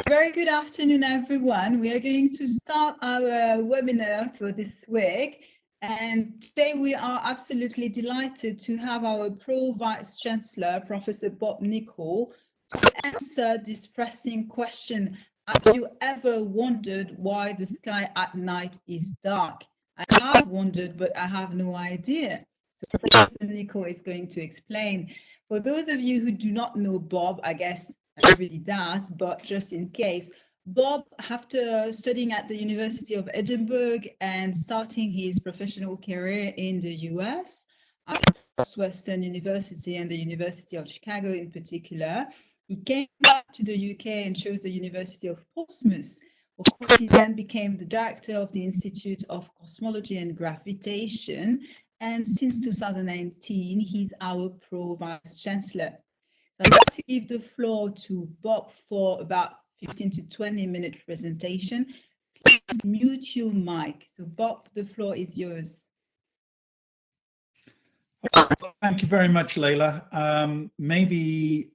Very good afternoon, everyone. We are going to start our webinar for this week. And today we are absolutely delighted to have our Pro Vice Chancellor, Professor Bob Nichol, to answer this pressing question. Have you ever wondered why the sky at night is dark? I have wondered, but I have no idea. So Professor Nichol is going to explain. For those of you who do not know Bob, I guess everybody does, but just in case, Bob, after studying at the University of Edinburgh and starting his professional career in the US, at Southwestern University and the University of Chicago in particular, he came back to the UK and chose the University of Portsmouth. Of course, he then became the director of the Institute of Cosmology and Gravitation, and since 2019, he's our Pro Vice Chancellor. I'd like to give the floor to Bob for about 15 to 20-minute presentation. Please mute your mic. So Bob, the floor is yours. Thank you very much, Leila. Maybe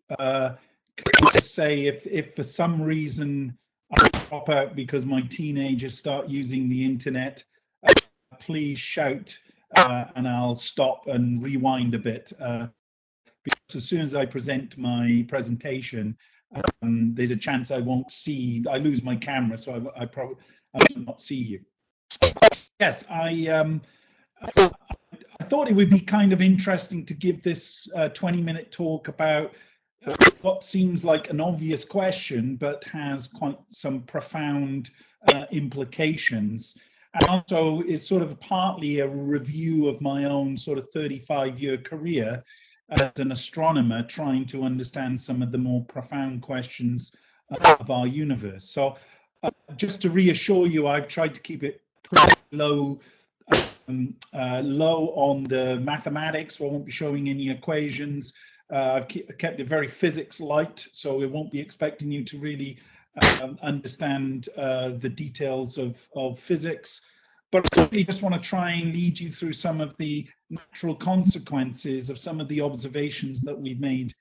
say if for some reason I drop out because my teenagers start using the internet, please shout and I'll stop and rewind a bit. Because as soon as I present my presentation, there's a chance I won't see. I lose my camera, so I probably will not see you. Yes, I thought it would be kind of interesting to give this 20-minute talk about what seems like an obvious question, but has quite some profound implications. And also is sort of partly a review of my own sort of 35-year career as an astronomer, trying to understand some of the more profound questions of our universe. So just to reassure you, I've tried to keep it pretty low on the mathematics, so I won't be showing any equations. I've kept it very physics light, so we won't be expecting you to really understand the details of physics. But I really just want to try and lead you through some of the natural consequences of some of the observations that we've made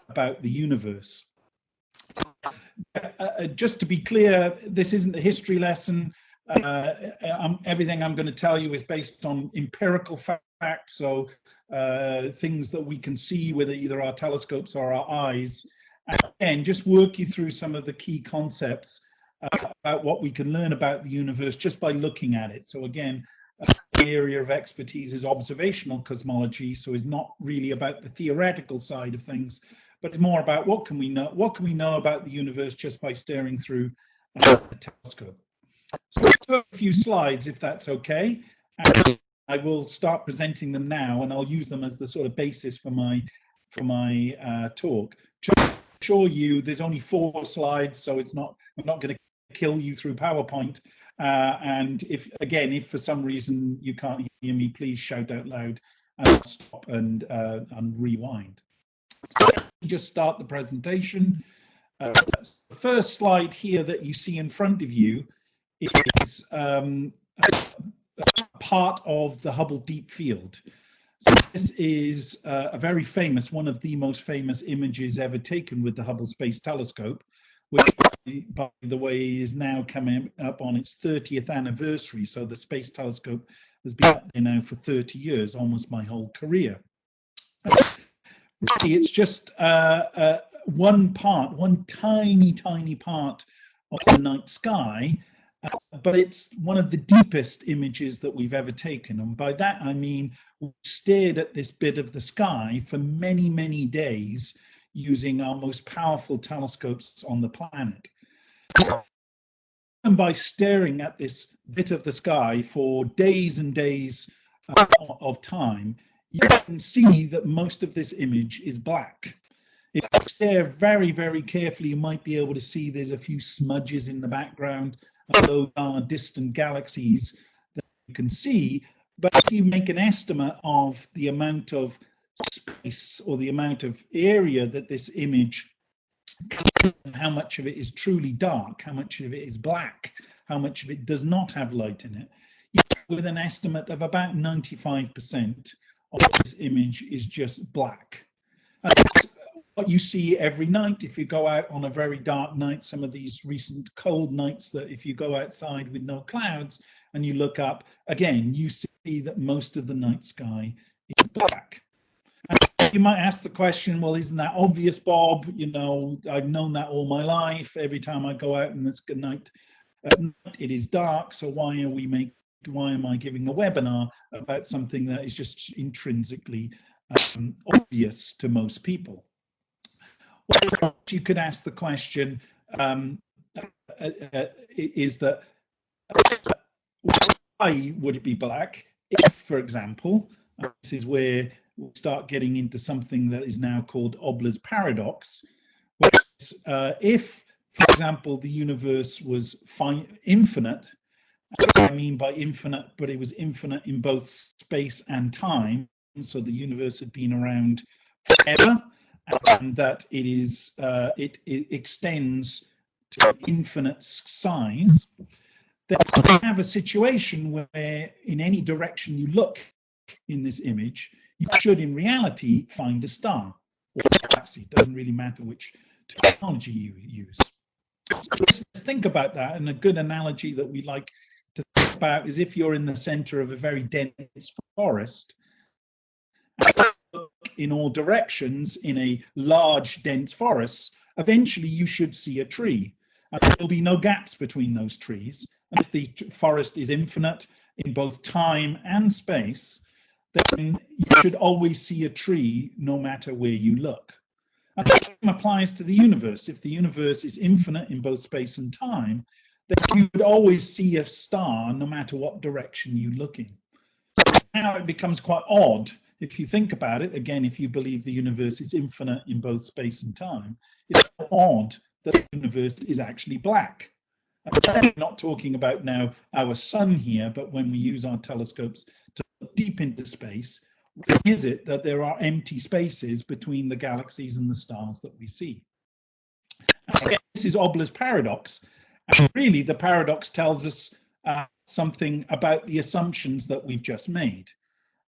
about the universe. Just to be clear, this isn't a history lesson. Everything I'm going to tell you is based on empirical facts, so things that we can see with either our telescopes or our eyes. And just work you through some of the key concepts about what we can learn about the universe just by looking at it. So again, the area of expertise is observational cosmology, so it's not really about the theoretical side of things, but it's more about what can we know about the universe just by staring through the telescope. So let's go a few slides, if that's okay, and I will start presenting them now, and I'll use them as the sort of basis for my talk. Just to assure you, there's only 4 slides, so I'm not going to kill you through PowerPoint. And if for some reason you can't hear me, please shout out loud and I'll stop and rewind. So let me just start the presentation. The first slide here that you see in front of you is part of the Hubble Deep Field. So this is a very famous, one of the most famous images ever taken with the Hubble Space Telescope, which, by the way, is now coming up on its 30th anniversary. So the Space Telescope has been up there now for 30 years, almost my whole career. Really, it's just one tiny part of the night sky, but it's one of the deepest images that we've ever taken. And by that, I mean, we stared at this bit of the sky for many, many days using our most powerful telescopes on the planet. And by staring at this bit of the sky for days and days of time, you can see that most of this image is black. If you stare very, very carefully, you might be able to see there's a few smudges in the background, and those are distant galaxies that you can see. But if you make an estimate of the amount of space or the amount of area that this image, how much of it is truly dark, how much of it is black, how much of it does not have light in it, with an estimate of about 95% of this image is just black. And what you see every night if you go out on a very dark night, some of these recent cold nights, that if you go outside with no clouds and you look up, again, you see that most of the night sky is black. And you might ask the question, well, isn't that obvious, Bob? You know, I've known that all my life. Every time I go out and it's good night, at night it is dark. So why am I giving a webinar about something that is just intrinsically obvious to most people? Well, you could ask the question, is that why would it be black if, for example, this is where we start getting into something that is now called Oblers paradox, which is if, for example, the universe was infinite, what I mean by infinite, but it was infinite in both space and time, so the universe had been around forever, and that it extends to infinite size, then you have a situation where in any direction you look in this image, you should in reality find a star or a galaxy. It doesn't really matter which technology you use. So let's think about that, and a good analogy that we like to think about is if you're in the center of a very dense forest, and look in all directions in a large dense forest, eventually you should see a tree, and there'll be no gaps between those trees. And if the forest is infinite in both time and space, then you should always see a tree no matter where you look. And the same applies to the universe. If the universe is infinite in both space and time, then you would always see a star no matter what direction you look in. So now it becomes quite odd if you think about it. Again, if you believe the universe is infinite in both space and time, it's odd that the universe is actually black. And we're not talking about now our sun here, but when we use our telescopes to look deep into space, why is it that there are empty spaces between the galaxies and the stars that we see? And again, this is Oblers paradox, and really the paradox tells us something about the assumptions that we've just made.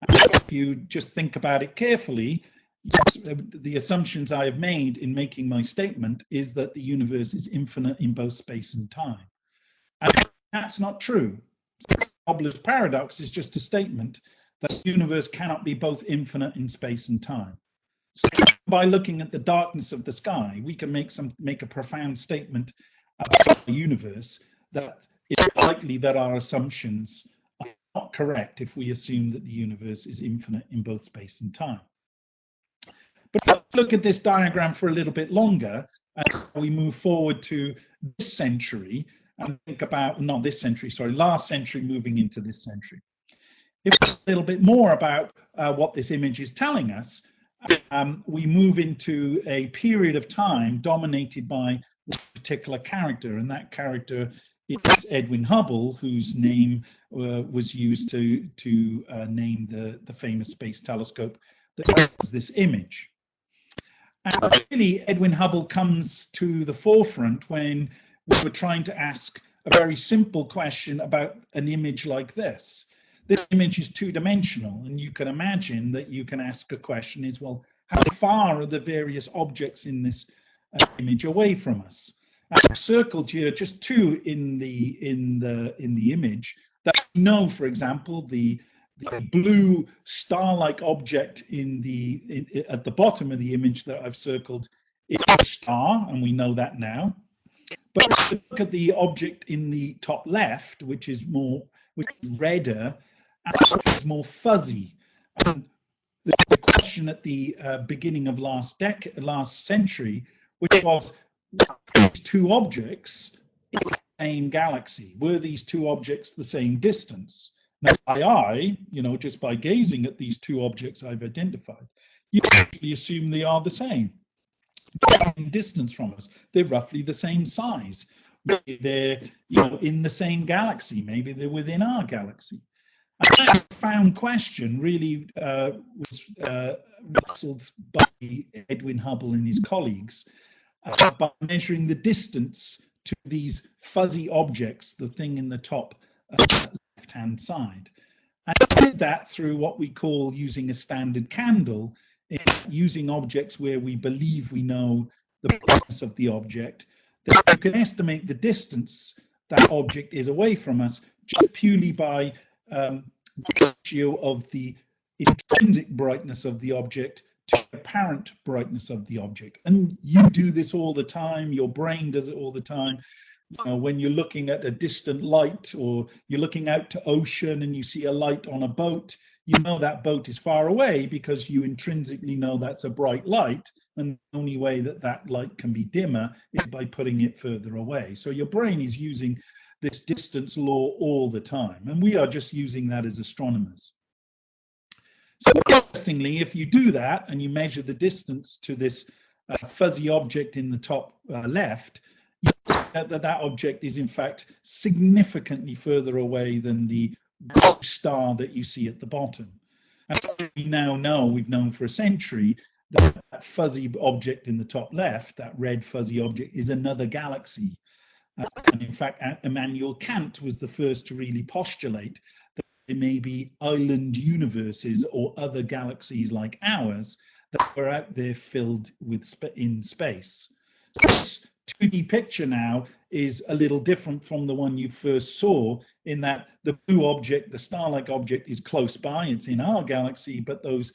And if you just think about it carefully, the assumptions I have made in making my statement is that the universe is infinite in both space and time. And that's not true. Oblers paradox is just a statement that the universe cannot be both infinite in space and time. So by looking at the darkness of the sky, we can make a profound statement about the universe that it's likely that our assumptions are not correct if we assume that the universe is infinite in both space and time. But let's look at this diagram for a little bit longer as we move forward to this century and think about, not this century, sorry, last century moving into this century. If we a little bit more about what this image is telling us, we move into a period of time dominated by one particular character, and that character is Edwin Hubble, whose name was used to name the famous space telescope that shows this image. And really, Edwin Hubble comes to the forefront when we were trying to ask a very simple question about an image like this. This image is two-dimensional, and you can imagine that you can ask a question is, well, how far are the various objects in this image away from us? I've circled here just two in the image that we know, for example, the blue star-like object at the bottom of the image that I've circled is a star, and we know that now. But if you look at the object in the top left, which is redder and is more fuzzy. And the question at the beginning of last century, which was, were these two objects in the same galaxy? Were these two objects the same distance? Now, by eye, just by gazing at these two objects I've identified, you actually assume they are the same. In distance from us, they're roughly the same size. Maybe they're, in the same galaxy. Maybe they're within our galaxy. And that profound question really was wrestled by Edwin Hubble and his colleagues by measuring the distance to these fuzzy objects, the thing in the top left-hand side. And he did that through what we call using a standard candle using objects where we believe we know the brightness of the object, that you can estimate the distance that object is away from us just purely by the ratio of the intrinsic brightness of the object to the apparent brightness of the object. And you do this all the time, your brain does it all the time. You know, when you're looking at a distant light, or you're looking out to ocean and you see a light on a boat, you know that boat is far away because you intrinsically know that's a bright light, and the only way that that light can be dimmer is by putting it further away. So your brain is using this distance law all the time, and we are just using that as astronomers. So interestingly, if you do that and you measure the distance to this fuzzy object in the top left, you see that object is in fact significantly further away than the star that you see at the bottom. And we now know, we've known for a century, that that fuzzy object in the top left, that red fuzzy object, is another galaxy. And in fact, Immanuel Kant was the first to really postulate that there may be island universes or other galaxies like ours that are out there filled with in space. So this 2D picture now is a little different from the one you first saw, in that the blue object, the star-like object, is close by, it's in our galaxy, but those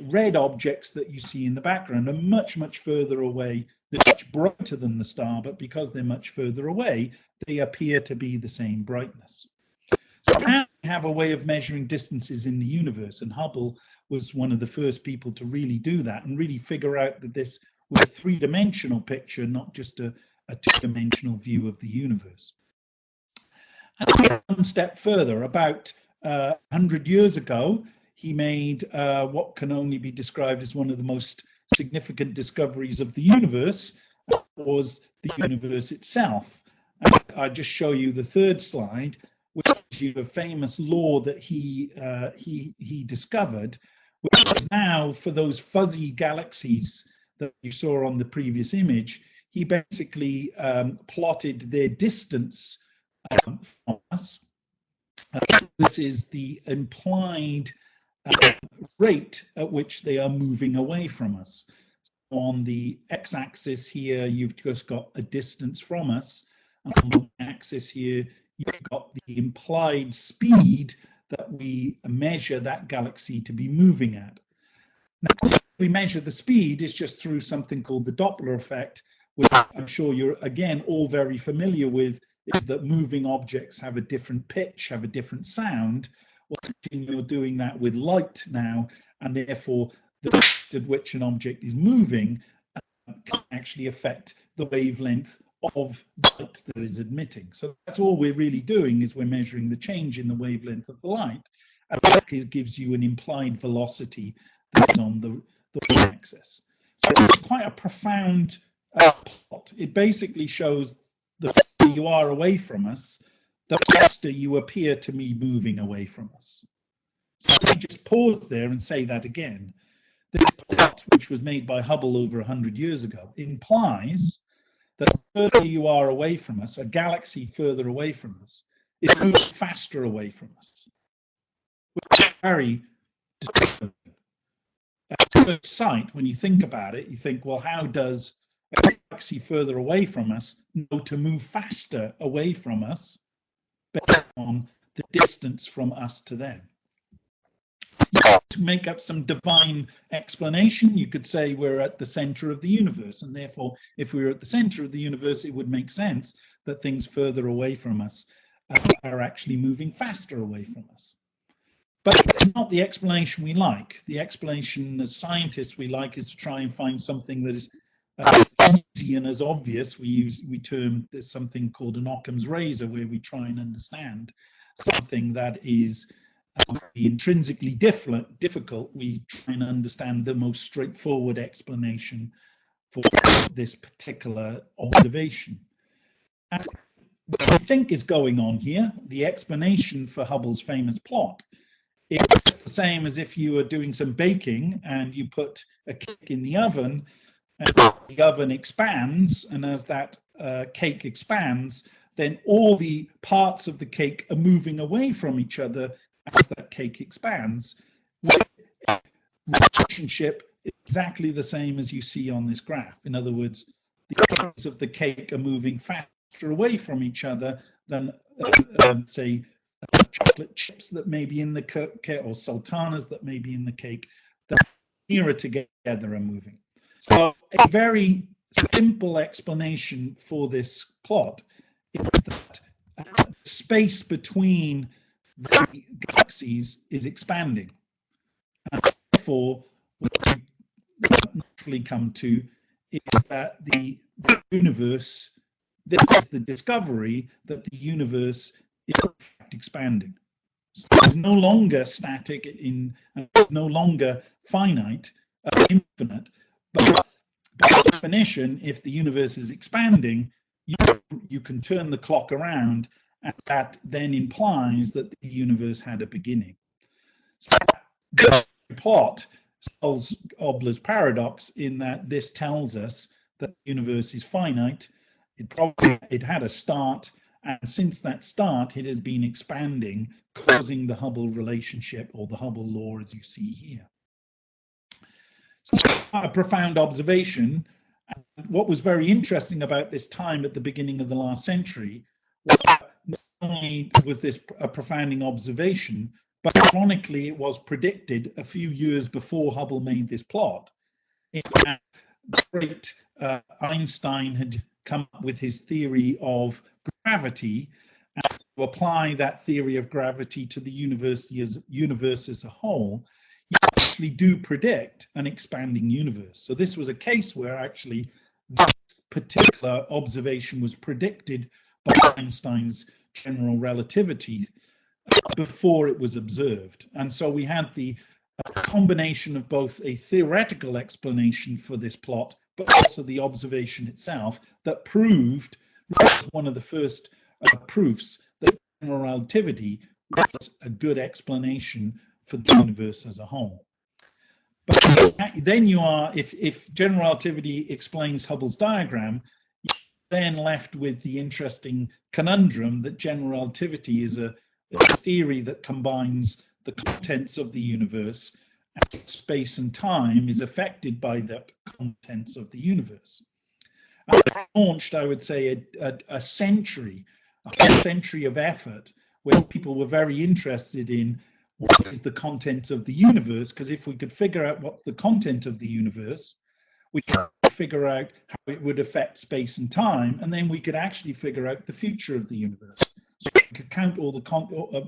red objects that you see in the background are much, much further away. They're much brighter than the star, but because they're much further away, they appear to be the same brightness. So now we have a way of measuring distances in the universe, and Hubble was one of the first people to really do that and really figure out that this was a three-dimensional picture, not just a two-dimensional view of the universe. And one step further, about 100 years ago, he made what can only be described as one of the most significant discoveries of the universe, was the universe itself. And I just show you the third slide, which is a famous law that he discovered, which is now for those fuzzy galaxies that you saw on the previous image. He basically plotted their distance from us. This is the implied rate at which they are moving away from us. So on the x-axis here, you've just got a distance from us. And on the y-axis here, you've got the implied speed that we measure that galaxy to be moving at. Now, we measure the speed is just through something called the Doppler effect, which I'm sure you're, again, all very familiar with, is that moving objects have a different pitch, have a different sound. Well, you're doing that with light now, and therefore the rate at which an object is moving can actually affect the wavelength of light that is emitting. So that's all we're really doing, is we're measuring the change in the wavelength of the light, and that gives you an implied velocity that is on the y-axis. So it's quite a profound plot. It basically shows the further you are away from us, the faster you appear to be moving away from us. So let me just pause there and say that again. This plot, which was made by Hubble over 100 years ago, implies that the further you are away from us, a galaxy further away from us, is moving faster away from us, which is very disturbing. At first sight, when you think about it, you think, well, how does a galaxy further away from us know to move faster away from us based on the distance from us to them? To make up some divine explanation, you could say we're at the center of the universe, and therefore, if we were at the center of the universe, it would make sense that things further away from us are actually moving faster away from us. But it's not the explanation we like. The explanation as scientists we like is to try and find something that is easy and as obvious. We term there's something called an Occam's razor, where we try and understand something that is intrinsically difficult. We try and understand the most straightforward explanation for this particular observation. And what I think is going on here, the explanation for Hubble's famous plot, it's the same as if you were doing some baking and you put a cake in the oven, and the oven expands, and as that cake expands, then all the parts of the cake are moving away from each other as that cake expands, with a relationship exactly the same as you see on this graph. In other words, the ends of the cake are moving faster away from each other than, say, chocolate chips that may be in the cake or sultanas that may be in the cake that are nearer together are moving. So a very simple explanation for this plot is that the space between the galaxies is expanding. And therefore, what we naturally come to is that the universe, this is the discovery that the universe is in fact expanding. So it's no longer static, and no longer finite, infinite, but by definition, if the universe is expanding, you can turn the clock around, and that then implies that the universe had a beginning. So the plot solves Oblers' paradox in that this tells us that the universe is finite. It had a start, and since that start, it has been expanding, causing the Hubble relationship or the Hubble law, as you see here. So a profound observation. And what was very interesting about this time at the beginning of the last century was that not only was this a profounding observation, but ironically, it was predicted a few years before Hubble made this plot. In fact, the great Einstein had come up with his theory of gravity, and to apply that theory of gravity to the universe as a whole, you actually do predict an expanding universe. So this was a case where actually this particular observation was predicted by Einstein's general relativity before it was observed. And so we had the combination of both a theoretical explanation for this plot, but also the observation itself that proved, one of the first proofs, that general relativity was a good explanation for the universe as a whole. But then you are, if general relativity explains Hubble's diagram, you're then left with the interesting conundrum that general relativity is a theory that combines the contents of the universe, and space and time is affected by the contents of the universe. And it launched, I would say, a century of effort where people were very interested in what is the content of the universe, because if we could figure out what's the content of the universe, we could figure out how it would affect space and time, and then we could actually figure out the future of the universe. So we could count all the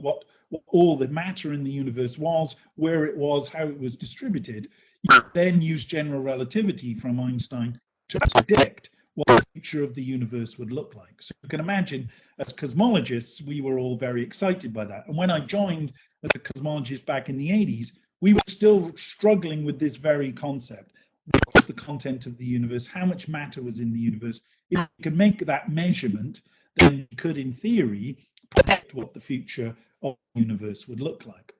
what all the matter in the universe was, where it was, how it was distributed. You could then use general relativity from Einstein to predict what the future of the universe would look like. So you can imagine, as cosmologists, we were all very excited by that. And when I joined as a cosmologist back in the 80s, we were still struggling with this very concept. What was the content of the universe? How much matter was in the universe? If you could make that measurement, then you could, in theory, predict what the future of the universe would look like.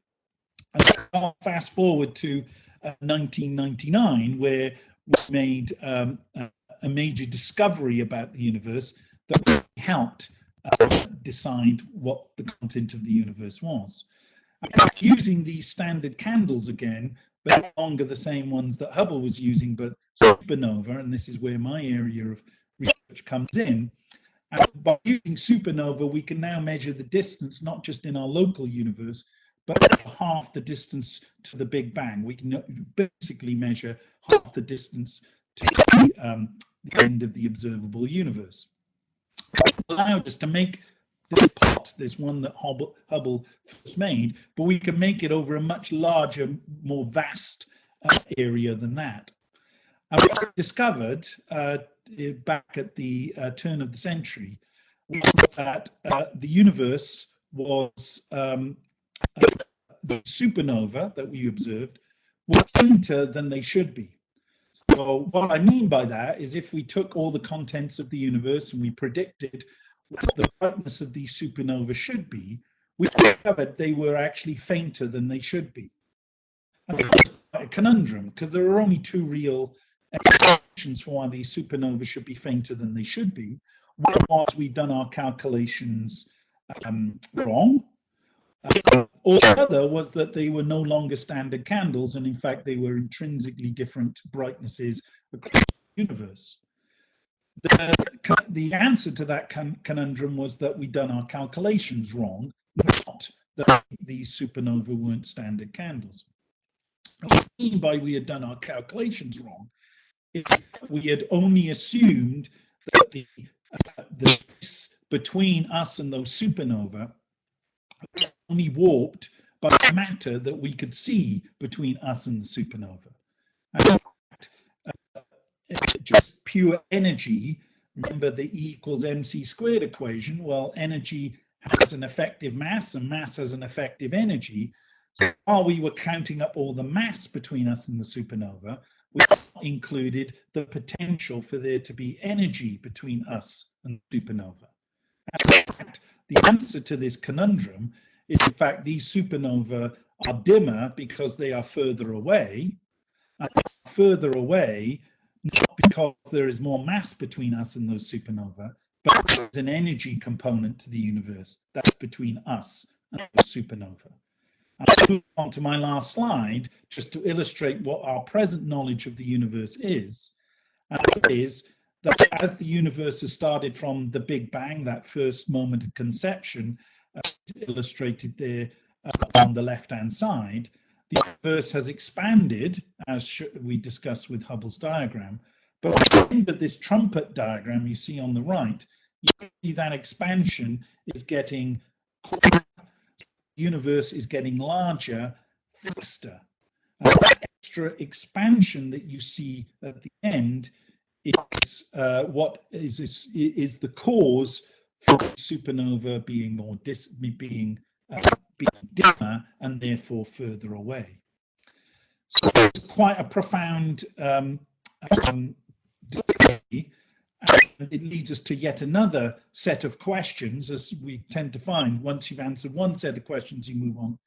And I'll fast forward to 1999, where we made a major discovery about the universe that helped decide what the content of the universe was. And using these standard candles again, but no longer the same ones that Hubble was using, but supernova, and this is where my area of research comes in. And by using supernova, we can now measure the distance, not just in our local universe, but half the distance to the Big Bang. We can basically measure half the distance to the end of the observable universe. It allowed us to make this plot, this one that Hubble first made, but we can make it over a much larger, more vast area than that. And what we discovered back at the turn of the century was that the universe was the supernova that we observed were fainter than they should be. So what I mean by that is if we took all the contents of the universe and we predicted what the brightness of these supernovae should be, we discovered they were actually fainter than they should be. And that was quite a conundrum, because there are only two real explanations for why these supernovae should be fainter than they should be. One was we'd done our calculations wrong, Or the other was that they were no longer standard candles, and in fact they were intrinsically different brightnesses across the universe. The answer to that conundrum was that we'd done our calculations wrong, not that these supernovae weren't standard candles. What I mean by we had done our calculations wrong is we had only assumed that the space between us and those supernovae was only warped by the matter that we could see between us and the supernova. And in fact, just pure energy, remember the E equals mc squared equation, well, energy has an effective mass and mass has an effective energy. So while we were counting up all the mass between us and the supernova, we included the potential for there to be energy between us and the supernova. And in fact, the answer to this conundrum is, in fact, these supernovae are dimmer because they are further away, and further away not because there is more mass between us and those supernovae, but there's an energy component to the universe that's between us and those supernovae. And I'll move on to my last slide just to illustrate what our present knowledge of the universe is. And that is that as the universe has started from the Big Bang, that first moment of conception, illustrated there on the left-hand side, the universe has expanded, as we discussed with Hubble's diagram. But at the end of this trumpet diagram you see on the right, you see that expansion is getting quicker. The universe is getting larger, faster. And that extra expansion that you see at the end is what is the cause for supernova being more being dimmer and therefore further away. So it's quite a profound degree, and it leads us to yet another set of questions, as we tend to find. Once you've answered one set of questions, you move on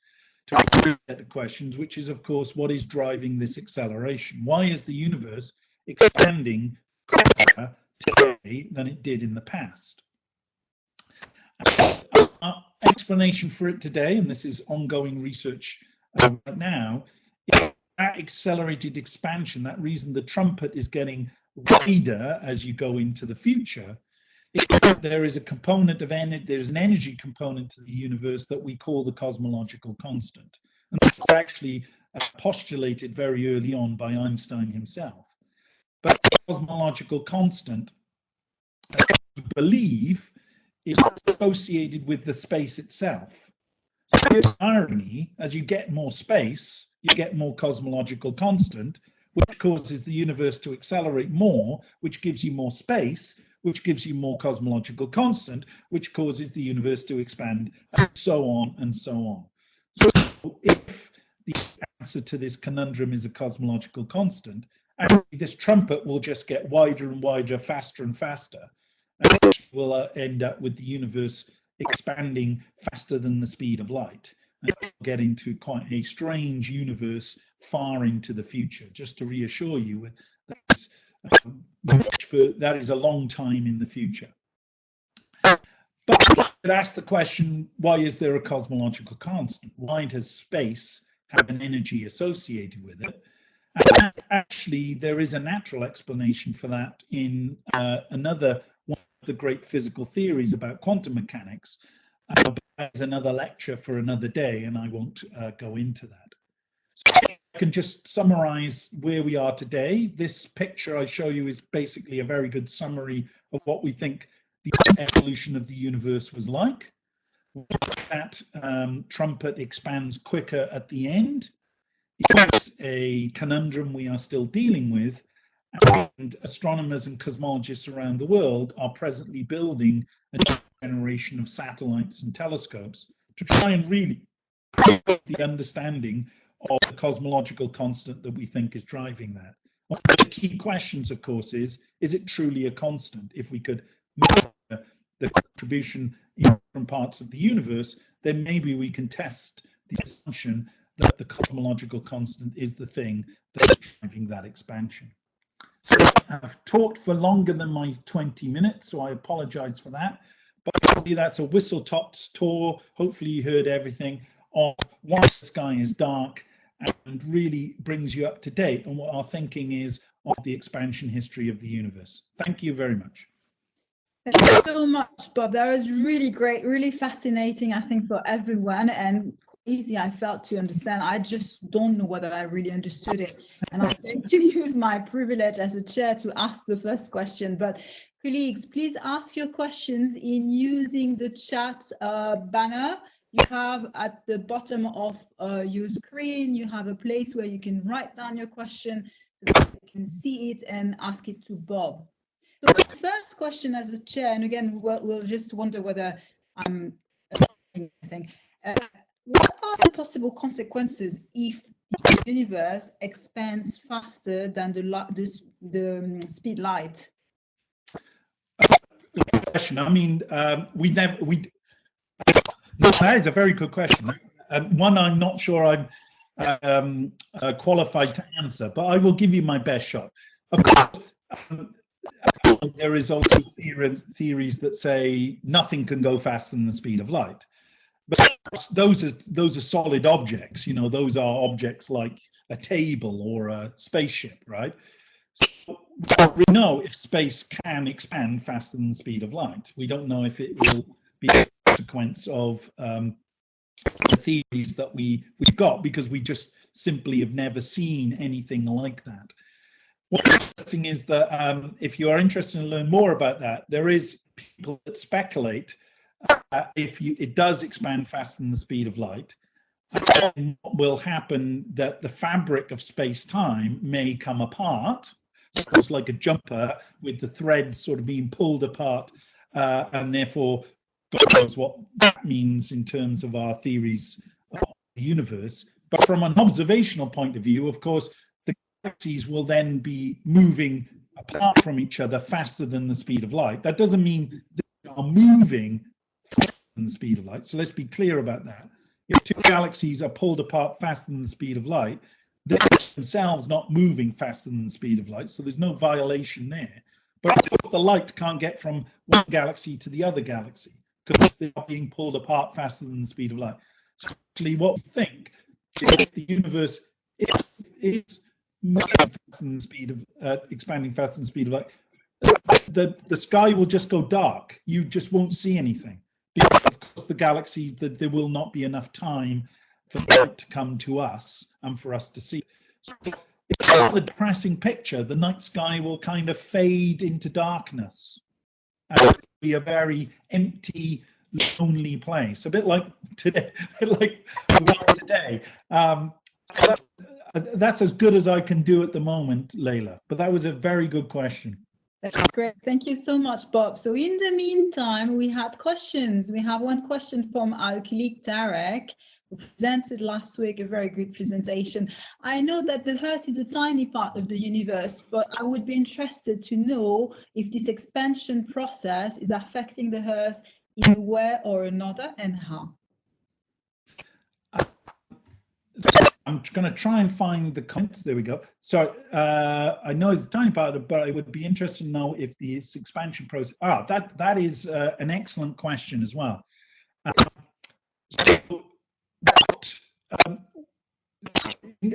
to another set of questions, which is, of course, what is driving this acceleration? Why is the universe expanding quicker today than it did in the past? Our explanation for it today, and this is ongoing research right now, is that accelerated expansion, that reason the trumpet is getting wider as you go into the future, is that there is a component of energy, there's an energy component to the universe that we call the cosmological constant. And this was actually postulated very early on by Einstein himself. But the cosmological constant, we believe, is associated with the space itself. So here's the irony: as you get more space, you get more cosmological constant, which causes the universe to accelerate more, which gives you more space, which gives you more cosmological constant, which causes the universe to expand, and so on and so on. So if the answer to this conundrum is a cosmological constant, actually this trumpet will just get wider and wider, faster and faster, and we'll end up with the universe expanding faster than the speed of light, and we'll get into quite a strange universe far into the future. Just to reassure you, that is a long time in the future. But I could ask the question, why is there a cosmological constant? Why does space have an energy associated with it? And actually, there is a natural explanation for that in another one of the great physical theories about quantum mechanics. But that's another lecture for another day, and I won't go into that. So I can just summarize where we are today. This picture I show you is basically a very good summary of what we think the evolution of the universe was like. That trumpet expands quicker at the end. It's a conundrum we are still dealing with, and astronomers and cosmologists around the world are presently building a new generation of satellites and telescopes to try and really prove the understanding of the cosmological constant that we think is driving that. One of the key questions, of course, is it truly a constant? If we could measure the contribution in different parts of the universe, then maybe we can test the assumption that the cosmological constant is the thing that's driving that expansion. So I've talked for longer than my 20 minutes, so I apologize for that. But that's a whistle-top tour. Hopefully you heard everything of why the sky is dark, and really brings you up to date on what our thinking is of the expansion history of the universe. Thank you very much. Thank you so much, Bob. That was really great, really fascinating, I think, for everyone, and easy, I felt, to understand. I just don't know whether I really understood it. And I'm going to use my privilege as a chair to ask the first question. But colleagues, please ask your questions in using the chat banner. You have at the bottom of your screen, you have a place where you can write down your question so that you can see it and ask it to Bob. So the first question as a chair, and again, we'll just wonder whether I'm anything. What are the possible consequences if the universe expands faster than the speed light? Question. I mean, that is a very good question. One I'm not sure I'm qualified to answer, but I will give you my best shot. Of course, there is also theories that say nothing can go faster than the speed of light. But those are solid objects, you know, those are objects like a table or a spaceship, right? So we know if space can expand faster than the speed of light. We don't know if it will be a consequence of the theories that we've got, because we just simply have never seen anything like that. What's interesting is that if you are interested in learn more about that, there is people that speculate if it does expand faster than the speed of light, what will happen that the fabric of space-time may come apart. So it's like a jumper with the threads sort of being pulled apart, and therefore God knows what that means in terms of our theories of the universe. But from an observational point of view, of course, the galaxies will then be moving apart from each other faster than the speed of light. That doesn't mean they are moving faster than the speed of light. So let's be clear about that. If two galaxies are pulled apart faster than the speed of light, they're themselves not moving faster than the speed of light, so there's no violation there. But the light can't get from one galaxy to the other galaxy because they're being pulled apart faster than the speed of light. So actually what we think is if the universe is moving faster than the speed of expanding faster than the speed of light, the sky will just go dark. You just won't see anything. Because of course the galaxies, that there will not be enough time for the light to come to us and for us to see. So it's a depressing picture. The night sky will kind of fade into darkness and it'll be a very empty, lonely place. A bit like today, today. So that's as good as I can do at the moment, Leila. But that was a very good question. That's great. Thank you so much, Bob. So in the meantime, we had questions. We have one question from our colleague Tarek, who presented last week a very good presentation. I know that the Earth is a tiny part of the universe, but I would be interested to know if this expansion process is affecting the Earth in a way or another, and how. I'm going to try and find the comments. There we go. So I know it's a tiny part of it, but I would be interested to know if this expansion process. That is an excellent question as well.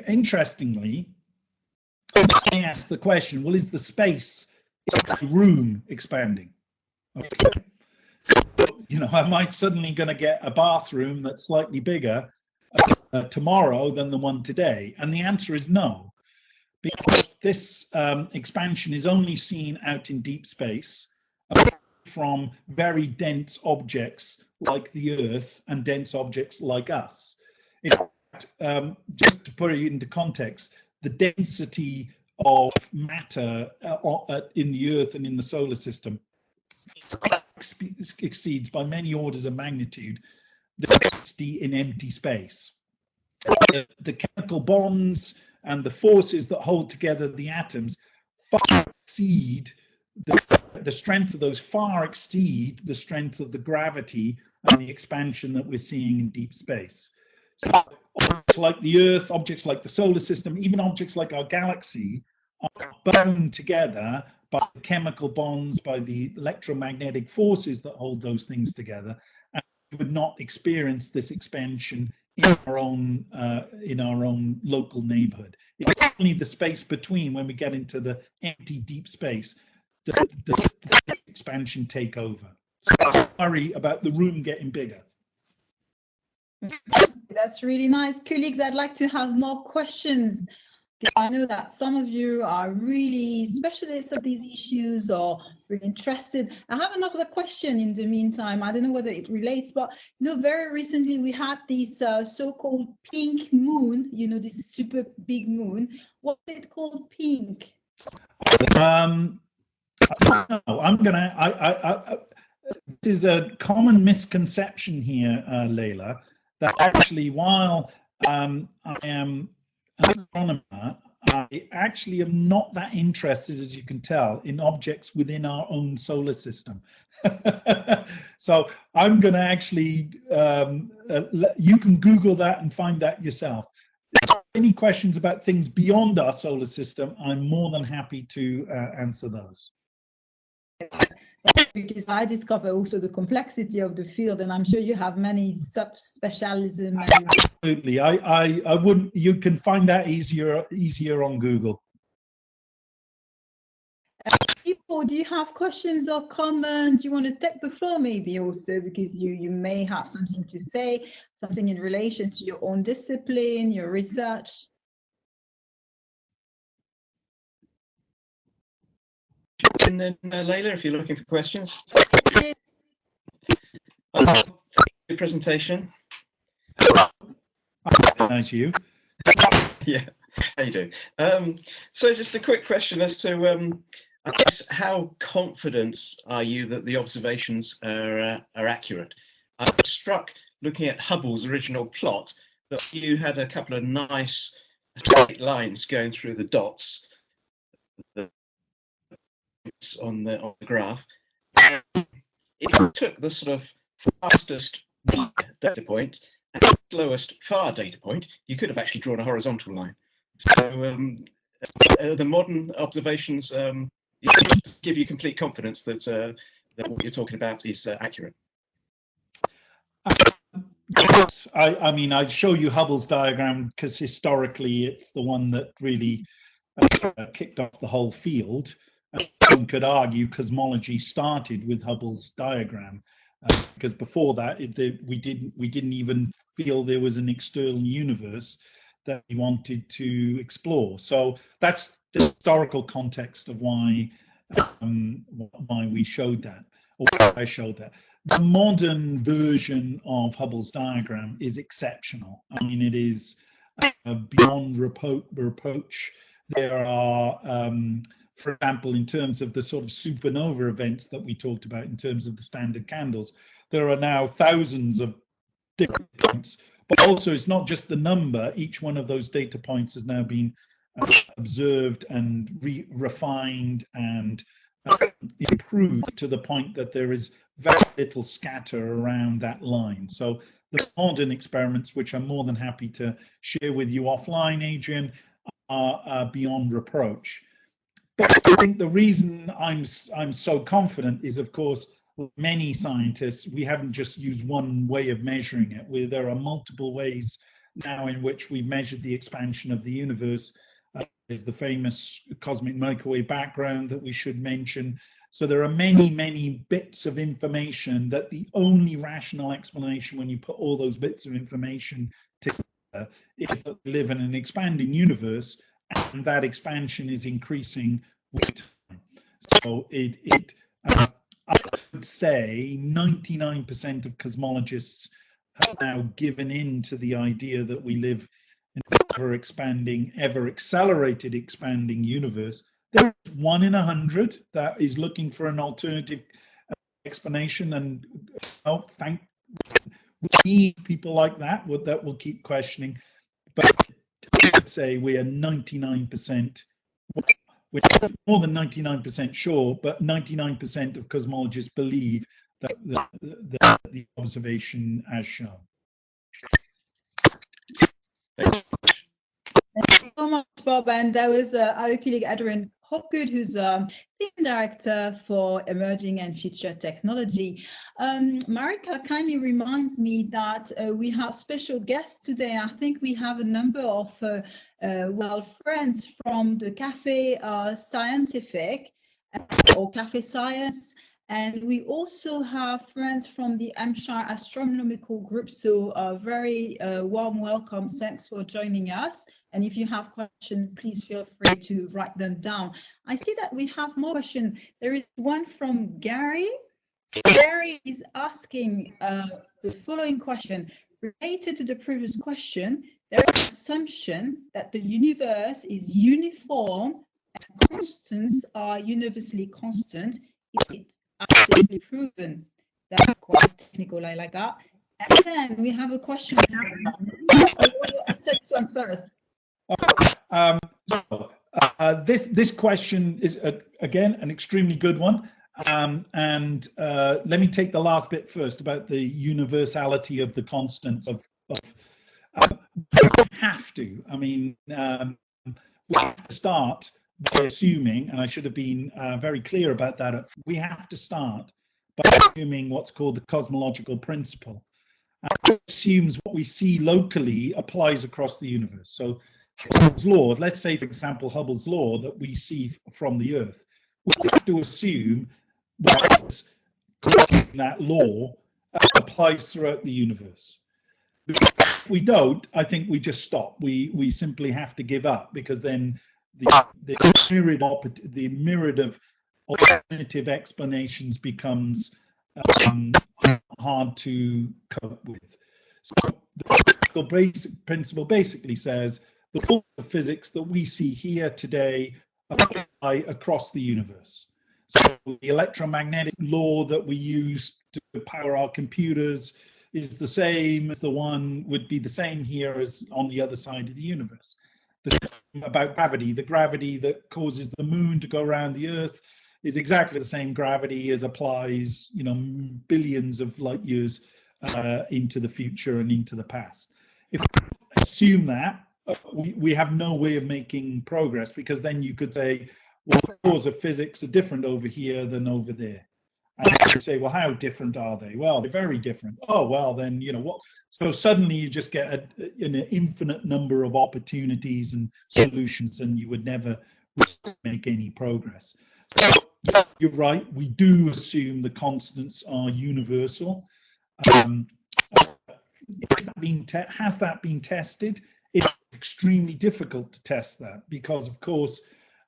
Interestingly, I asked the question: well, is the space, is the room expanding? Okay. You know, am I suddenly going to get a bathroom that's slightly bigger tomorrow than the one today? And the answer is no, because this expansion is only seen out in deep space from very dense objects like the Earth and dense objects like us. In fact, just to put it into context, the density of matter in the Earth and in the solar system exceeds by many orders of magnitude the density in empty space. The chemical bonds and the forces that hold together the atoms far exceed the strength of those, far exceed the strength of the gravity and the expansion that we're seeing in deep space. So objects like the Earth, objects like the solar system, even objects like our galaxy are bound together by the chemical bonds, by the electromagnetic forces that hold those things together, and we would not experience this expansion in our own local neighborhood. It's only the space between, when we get into the empty deep space, the expansion take over. So don't worry about the room getting bigger. That's really nice. Colleagues, I'd like to have more questions. I know that some of you are really specialists of these issues or really interested. I have another question in the meantime. I don't know whether it relates, but very recently we had this so-called pink moon, this super big moon. What's it called pink? There's a common misconception here, Leila, that actually while I am an astronomer, I actually am not that interested, as you can tell, in objects within our own solar system. So I'm going to actually, you can Google that and find that yourself. If there are any questions about things beyond our solar system, I'm more than happy to answer those. Because I discover also the complexity of the field, and I'm sure you have many subspecialisms. Absolutely, I wouldn't. You can find that easier on Google. People, do you have questions or comments? You want to take the floor, maybe also because you may have something to say, something in relation to your own discipline, your research. And then Leila, if you're looking for questions. Your presentation. Nice you. Yeah, how you doing? So just a quick question as to I guess, how confident are you that the observations are accurate? I was struck looking at Hubble's original plot that you had a couple of nice straight lines going through the dots on the graph. And if you took the sort of fastest data point and the slowest far data point, you could have actually drawn a horizontal line. So the modern observations give you complete confidence that that what you're talking about is accurate. Yes, I mean, I'd show you Hubble's diagram because historically it's the one that really kicked off the whole field. One could argue cosmology started with Hubble's diagram because before that we didn't even feel there was an external universe that we wanted to explore. So that's the historical context of why we showed that, or why I showed that. The modern version of Hubble's diagram is exceptional. I mean, it is beyond reproach. There are, for example, in terms of the sort of supernova events that we talked about in terms of the standard candles, there are now thousands of different points, but also it's not just the number. Each one of those data points has now been observed and refined and improved to the point that there is very little scatter around that line. So the modern experiments, which I'm more than happy to share with you offline, Adrian, are beyond reproach. But I think the reason I'm so confident is, of course, many scientists, we haven't just used one way of measuring it. There are multiple ways now in which we measured the expansion of the universe. There's the famous cosmic microwave background that we should mention. So there are many, many bits of information that the only rational explanation when you put all those bits of information together is that we live in an expanding universe and that expansion is increasing with time. So I would say 99% of cosmologists have now given in to the idea that we live in an ever-expanding, ever-accelerated expanding universe. There's 1 in 100 that is looking for an alternative explanation, and we need people like that will keep questioning. But I would say we are 99%, we're more than 99% sure, but 99% of cosmologists believe that the observation as shown. Thank you so much, Bob. And there was our colleague Adrian Hopgood, who's Team Director for Emerging and Future Technology. Marika kindly reminds me that we have special guests today. I think we have a number of friends from the Cafe Scientific or Cafe Science. And we also have friends from the Hampshire Astronomical Group. So a very warm welcome. Thanks for joining us. And if you have questions, please feel free to write them down. I see that we have more questions. There is one from Gary. Gary is asking the following question. Related to the previous question, there is an assumption that the universe is uniform and constants are universally constant. Is it absolutely proven? That's quite technical, I like that. And then we have a question. I'll take this one first. This question is again an extremely good one, and let me take the last bit first about the universality of the constants of we have to. I mean, we have to start by assuming, and I should have been very clear about that. We have to start by assuming what's called the cosmological principle. It assumes what we see locally applies across the universe. So Hubble's law, let's say, for example, Hubble's law that we see from the Earth, we have to assume that law applies throughout the universe. If we don't, I think we just stop. We simply have to give up, because then the myriad of alternative explanations becomes hard to cope with. So the basic principle basically says the laws of physics that we see here today apply across the universe. So the electromagnetic law that we use to power our computers is the same as would be the same here as on the other side of the universe. The same about gravity. The gravity that causes the moon to go around the Earth is exactly the same gravity as applies, billions of light years into the future and into the past. If we assume that, we have no way of making progress, because then you could say, well, the laws of physics are different over here than over there. And you say, well, how different are they? Well, they're very different. Oh, well, then, what? So suddenly you just get an infinite number of opportunities and solutions, and you would never make any progress. So you're right. We do assume the constants are universal. Has that been tested? It's extremely difficult to test that, because, of course,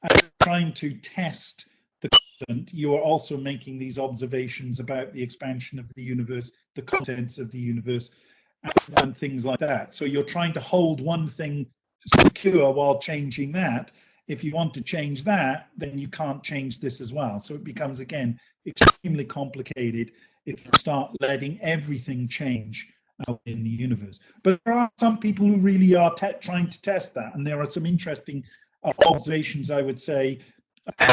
as you're trying to test the constant, you are also making these observations about the expansion of the universe, the contents of the universe, and things like that. So you're trying to hold one thing secure while changing that. If you want to change that, then you can't change this as well. So it becomes, again, extremely complicated if you start letting everything change in the universe. But there are some people who really are trying to test that, and there are some interesting observations, I would say,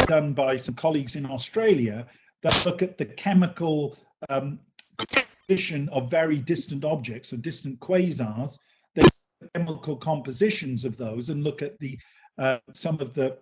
done by some colleagues in Australia that look at the chemical composition of very distant objects, so distant quasars, the chemical compositions of those, and look at the some of the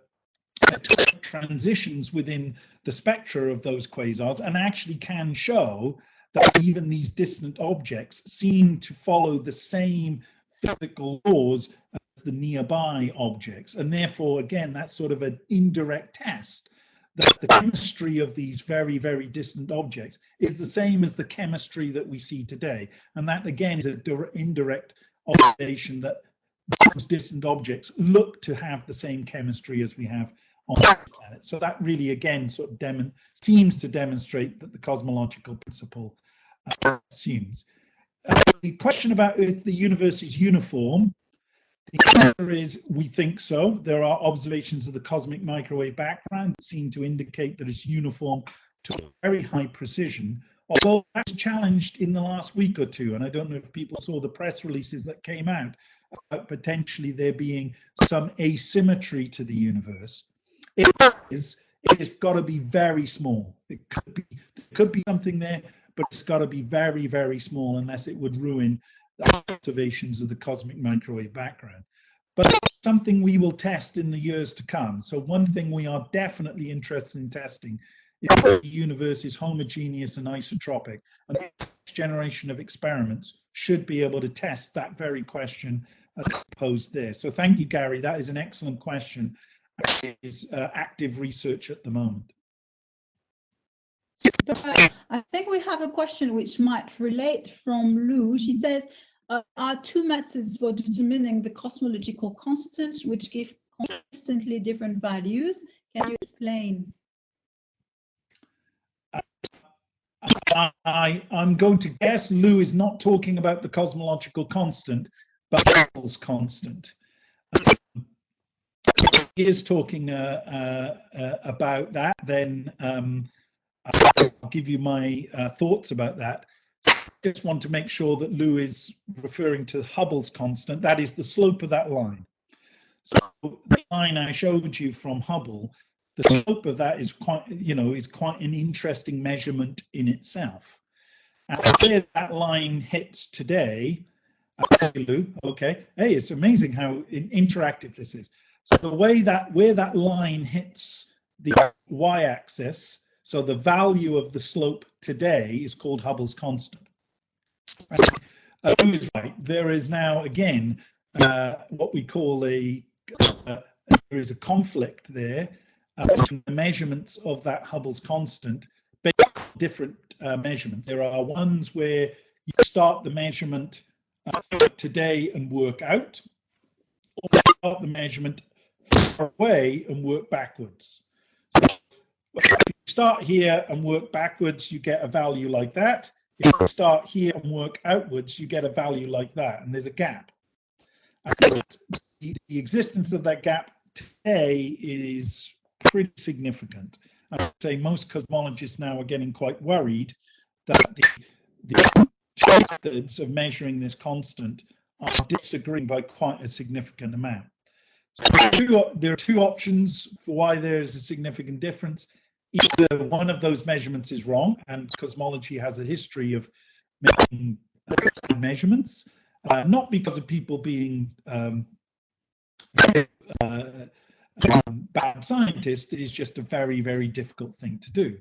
transitions within the spectra of those quasars, and actually can show that even these distant objects seem to follow the same physical laws as the nearby objects. And therefore, again, that's sort of an indirect test that the chemistry of these very, very distant objects is the same as the chemistry that we see today. And that, again, is an indirect observation that those distant objects look to have the same chemistry as we have on the planet. So that really, again, sort of seems to demonstrate that the cosmological principle assumes. The question about if the universe is uniform, the answer is we think so. There are observations of the cosmic microwave background that seem to indicate that it's uniform to a very high precision, although that was challenged in the last week or two. And I don't know if people saw the press releases that came out about potentially there being some asymmetry to the universe. It's got to be very small. There could be something there, but it's got to be very, very small, unless it would ruin the observations of the cosmic microwave background. But something we will test in the years to come. So one thing we are definitely interested in testing is if the universe is homogeneous and isotropic. And the next generation of experiments should be able to test that very question posed there. So thank you, Gary. That is an excellent question. It is active research at the moment. I think we have a question which might relate from Lou. She says, are two methods for determining the cosmological constants which give consistently different values. Can you explain? I'm going to guess Lou is not talking about the cosmological constant, but Hubble's constant. He is talking about that, then I'll give you my thoughts about that. I just want to make sure that Lou is referring to Hubble's constant. That is the slope of that line. So the line I showed you from Hubble, the slope of that is quite, is quite an interesting measurement in itself. And where that line hits today, Lou, okay, hey, it's amazing how interactive this is. So the way that where that line hits the y-axis, so the value of the slope today is called Hubble's constant. Lou is right. There is now again what we call there is a conflict there between the measurements of that Hubble's constant based on different measurements. There are ones where you start the measurement today and work out, or you start the measurement far away and work backwards. So if you start here and work backwards, you get a value like that. If you start here and work outwards, you get a value like that, and there's a gap. And the existence of that gap today is pretty significant. I would say most cosmologists now are getting quite worried that the methods of measuring this constant are disagreeing by quite a significant amount. So there are two options for why there is a significant difference. Either one of those measurements is wrong, and cosmology has a history of making measurements, not because of people being bad scientists. It is just a very, very difficult thing to do.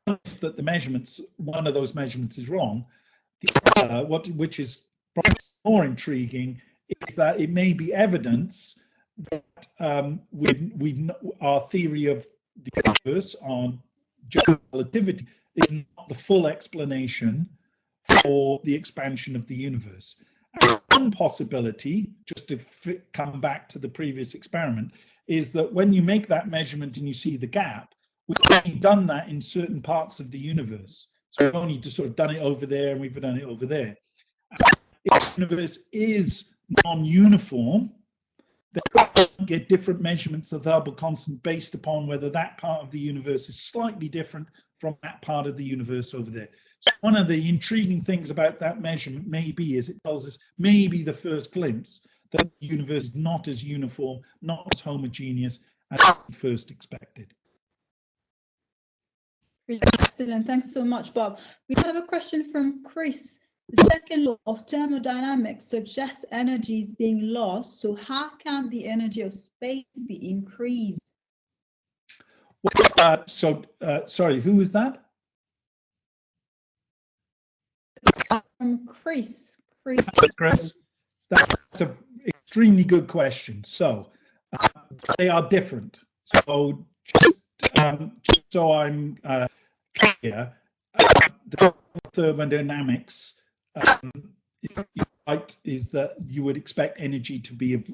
That the measurements, one of those measurements is wrong. Which is probably more intriguing is that it may be evidence that our theory of the universe on general relativity is not the full explanation for the expansion of the universe. And one possibility, just to come back to the previous experiment, is that when you make that measurement and you see the gap, we've only done that in certain parts of the universe. So we've only just sort of done it over there and we've done it over there. If the universe is non-uniform, then we get different measurements of the Hubble constant based upon whether that part of the universe is slightly different from that part of the universe over there. So one of the intriguing things about that measurement maybe is it tells us maybe the first glimpse that the universe is not as uniform, not as homogeneous as we first expected. Excellent. Thanks so much, Bob. We have a question from Chris. The second law of thermodynamics suggests energy is being lost. So how can the energy of space be increased? Sorry, who was that? From Chris. Chris, that's an extremely good question. So they are different. So just so I'm clear, the thermodynamics is that you would expect energy to be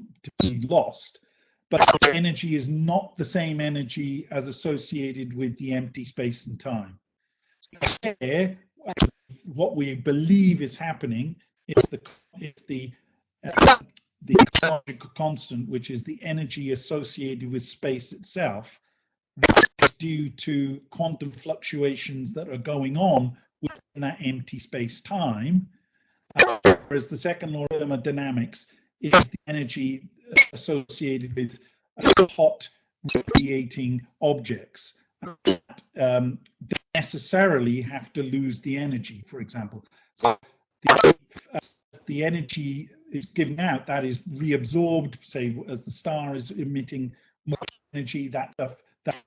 lost, but energy is not the same energy as associated with the empty space and time. So here, what we believe is happening is the cosmological constant, which is the energy associated with space itself, is due to quantum fluctuations that are going on within that empty space-time, whereas the second law of thermodynamics is the energy associated with hot radiating objects that necessarily have to lose the energy, for example. So the energy is giving out, that is reabsorbed, say, as the star is emitting more energy, that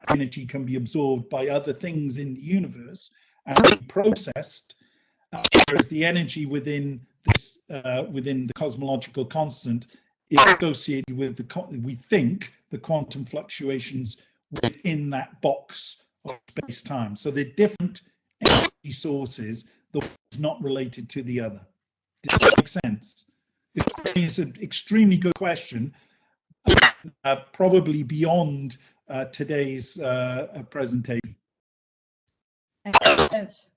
energy can be absorbed by other things in the universe and be processed, whereas the energy within this, within the cosmological constant is associated with we think, the quantum fluctuations within that box of space-time. So they're different energy sources, the one is not related to the other. Does that make sense? It's an extremely good question, probably beyond today's presentation.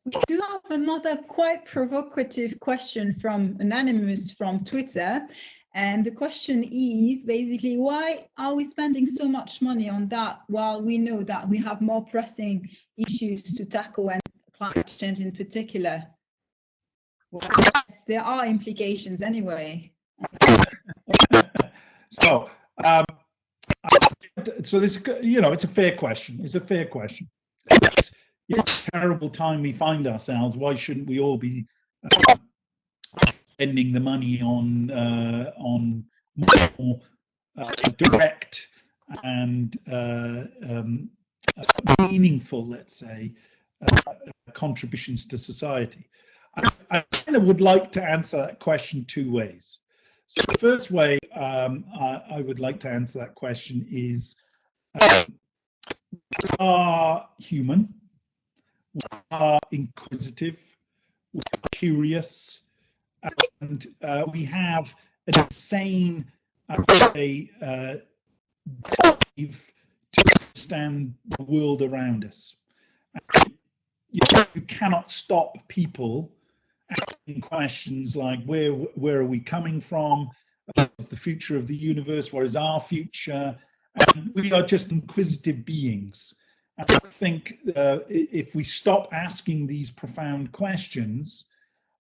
We do have another quite provocative question from Anonymous from Twitter. And the question is basically, why are we spending so much money on that while we know that we have more pressing issues to tackle, and climate change in particular? Well, yes, there are implications anyway. So, so this, it's a fair question. It's a fair question. It's a terrible time we find ourselves. Why shouldn't we all be spending the money on more direct and meaningful, let's say, contributions to society? I kind of would like to answer that question two ways. So the first way I would like to answer that question is, we are human, we are inquisitive, we are curious, and we have an insane drive to understand the world around us. And you cannot stop people asking questions like, where are we coming from? What is the future of the universe? What is our future? And we are just inquisitive beings. And I think if we stop asking these profound questions,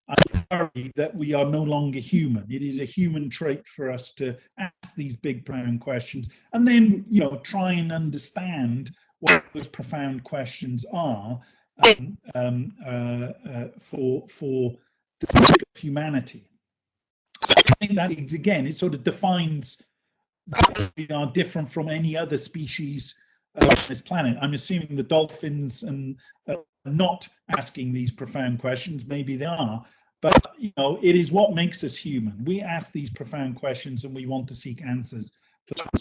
I'm worried that we are no longer human. It is a human trait for us to ask these big, profound questions, and then, try and understand what those profound questions are for the sake of humanity. I think that is, again, it sort of defines that we are different from any other species on this planet. I'm assuming the dolphins and not asking these profound questions. Maybe they are, but it is what makes us human. We ask these profound questions, and we want to seek answers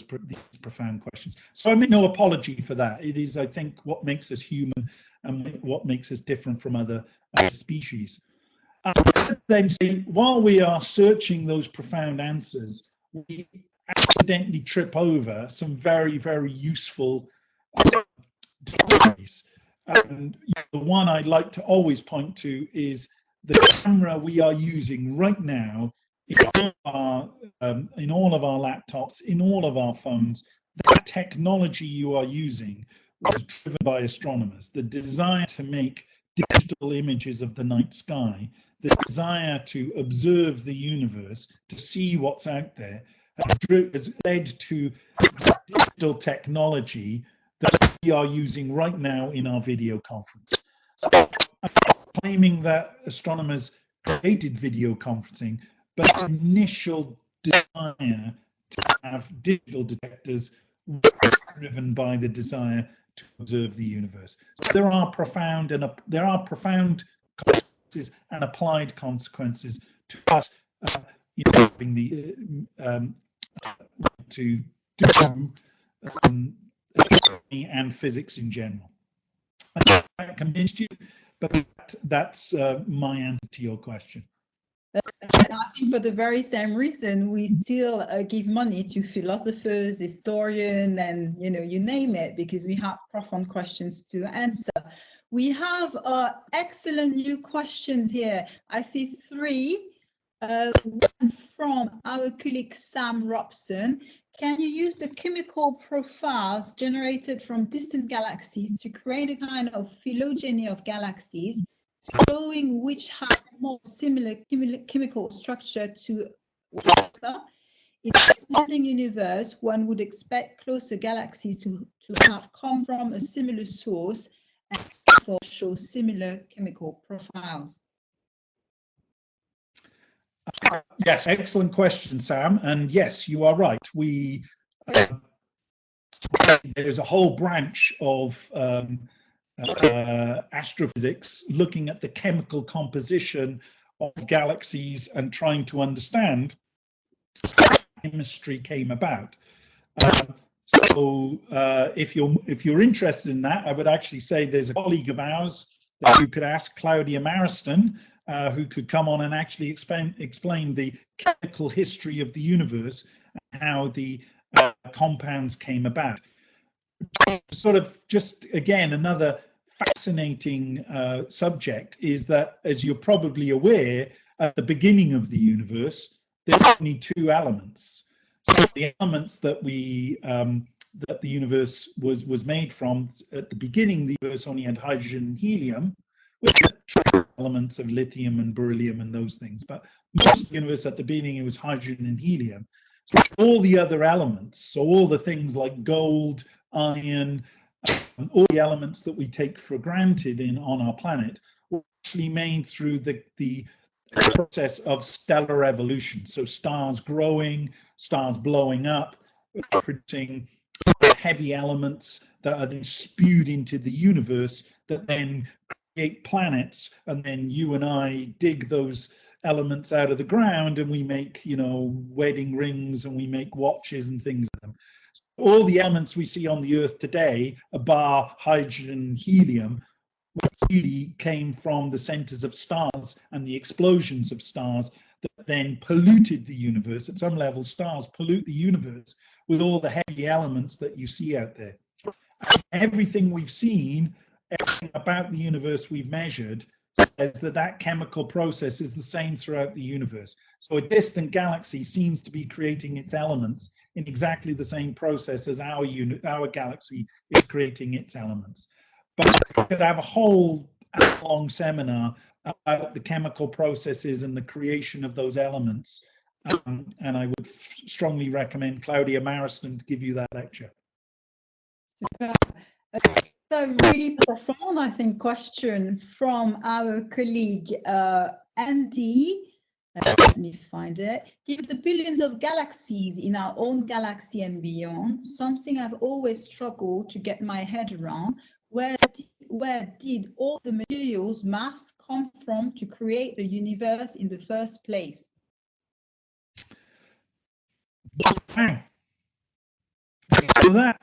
for these profound questions. So I make no apology for that. It is, I think, what makes us human and what makes us different from other species. Then say, while we are searching those profound answers, we accidentally trip over some very, very useful discoveries. And the one I'd like to always point to is the camera we are using right now in all of our laptops, in all of our phones. That technology you are using was driven by astronomers. The desire to make digital images of the night sky, the desire to observe the universe, to see what's out there, has led to digital technology that we are using right now in our video conference. So I'm not claiming that astronomers created video conferencing, but the initial desire to have digital detectors was driven by the desire to observe the universe. So there are profound consequences and applied consequences to us having the to do astronomy and physics in general. I don't know if that convinced you, but that's my answer to your question. And I think for the very same reason, we still give money to philosophers, historians, and you name it, because we have profound questions to answer. We have excellent new questions here. I see three. One from our colleague Sam Robson. Can you use the chemical profiles generated from distant galaxies to create a kind of phylogeny of galaxies, showing which have more similar chemical structure to one another? In the expanding universe, one would expect closer galaxies to have come from a similar source and therefore show similar chemical profiles. Yes, excellent question, Sam. And yes, you are right. There's a whole branch of astrophysics looking at the chemical composition of galaxies and trying to understand how chemistry came about. If you're interested in that, I would actually say there's a colleague of ours that you could ask, Claudia Mariston, who could come on and actually explain the chemical history of the universe and how the compounds came about. Sort of just again, another fascinating subject is that, as you're probably aware, at the beginning of the universe, there's only two elements. So the elements that that the universe was made from, at the beginning, the universe only had hydrogen and helium, which are elements of lithium and beryllium and those things. But most of the universe at the beginning, it was hydrogen and helium. So all the other elements, so all the things like gold, iron, all the elements that we take for granted on our planet, were actually made through the process of stellar evolution. So stars growing, stars blowing up, producing heavy elements that are then spewed into the universe that then create planets, and then you and I dig those elements out of the ground and we make, wedding rings and we make watches and things of them. So all the elements we see on the Earth today, bar hydrogen and helium, really came from the centers of stars and the explosions of stars that then polluted the universe. At some level, stars pollute the universe with all the heavy elements that you see out there. Everything we've seen, everything about the universe we've measured, says that chemical process is the same throughout the universe. So a distant galaxy seems to be creating its elements in exactly the same process as our galaxy is creating its elements. But we could have a whole long seminar about the chemical processes and the creation of those elements. And I would strongly recommend Claudia Mariston to give you that lecture. Super. A really profound, I think, question from our colleague Andy. Let me find it. Given the billions of galaxies in our own galaxy and beyond, something I've always struggled to get my head around, where did all the materials mass come from to create the universe in the first place? So that,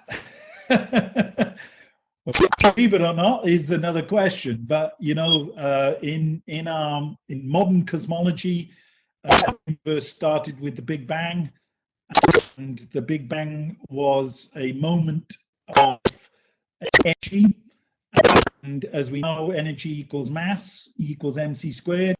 believe it or not, is another question. But in modern cosmology, the universe started with the Big Bang, and the Big Bang was a moment of energy. And as we know, energy equals mass equals mc squared.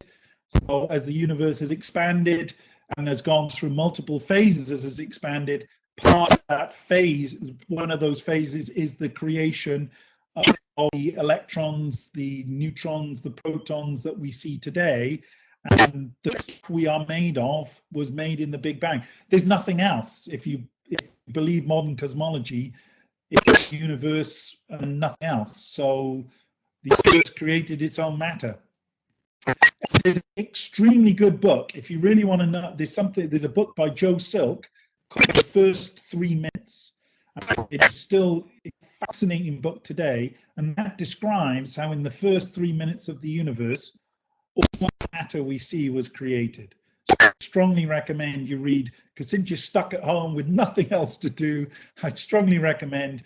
So as the universe has expanded and has gone through multiple phases as it's expanded, part of that phase, one of those phases, is the creation of the electrons, the neutrons, the protons that we see today. And the stuff we are made of was made in the Big Bang. There's nothing else. If you believe modern cosmology, it's the universe and nothing else. So the universe created its own matter. There's an extremely good book. If you really want to know, there's a book by Joe Silk called The First 3 Minutes. It is still a fascinating book today, and that describes how in the first 3 minutes of the universe, all the matter we see was created. So I strongly recommend you read, because since you're stuck at home with nothing else to do, I'd strongly recommend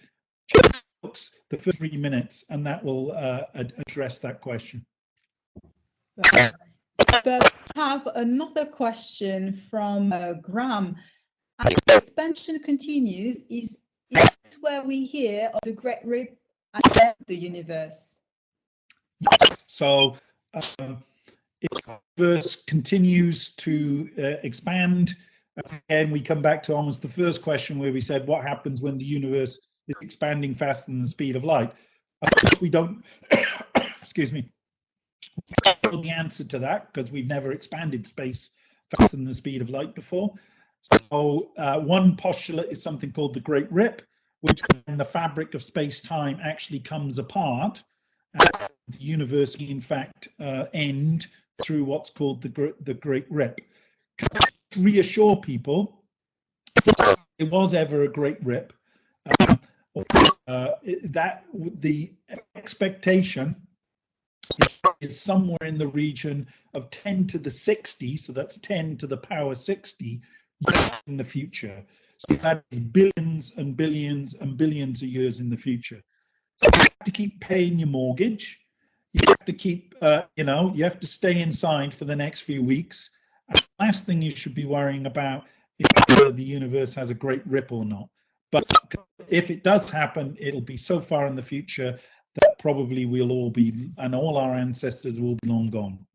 books, The First 3 Minutes, and that will address that question. But I have another question from Graham. As the expansion continues, is it where we hear of the Great Rip at the end of the universe? So if the universe continues to expand, again, we come back to almost the first question where we said, what happens when the universe is expanding faster than the speed of light? Of course, we don't, excuse me, we don't know the answer to that because we've never expanded space faster than the speed of light before. So one postulate is something called the Great Rip, which when the fabric of space-time actually comes apart, and the universe in fact end through what's called the Great Rip. reassure people, if it was ever a great rip, that the expectation is somewhere in the region of 10 to the 60, so that's 10 to the power 60 in the future. So that is billions and billions and billions of years in the future. So you have to keep paying your mortgage. You have to keep, you have to stay inside for the next few weeks. And the last thing you should be worrying about is whether the universe has a great rip or not. But if it does happen, it'll be so far in the future that probably we'll all be, and all our ancestors will be long gone.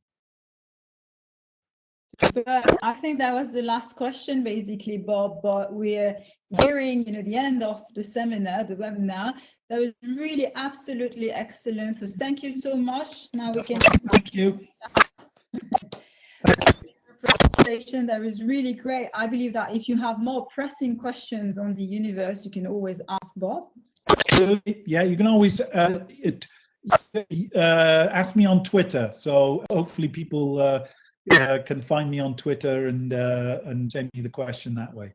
But I think that was the last question, basically, Bob. But we're nearing, the end of the seminar, the webinar. That was really absolutely excellent. So thank you so much. Now we can. Thank you. Presentation that was really great. I believe that if you have more pressing questions on the universe, you can always ask Bob. Absolutely. Yeah, you can always ask me on Twitter. So hopefully people can find me on Twitter and send me the question that way.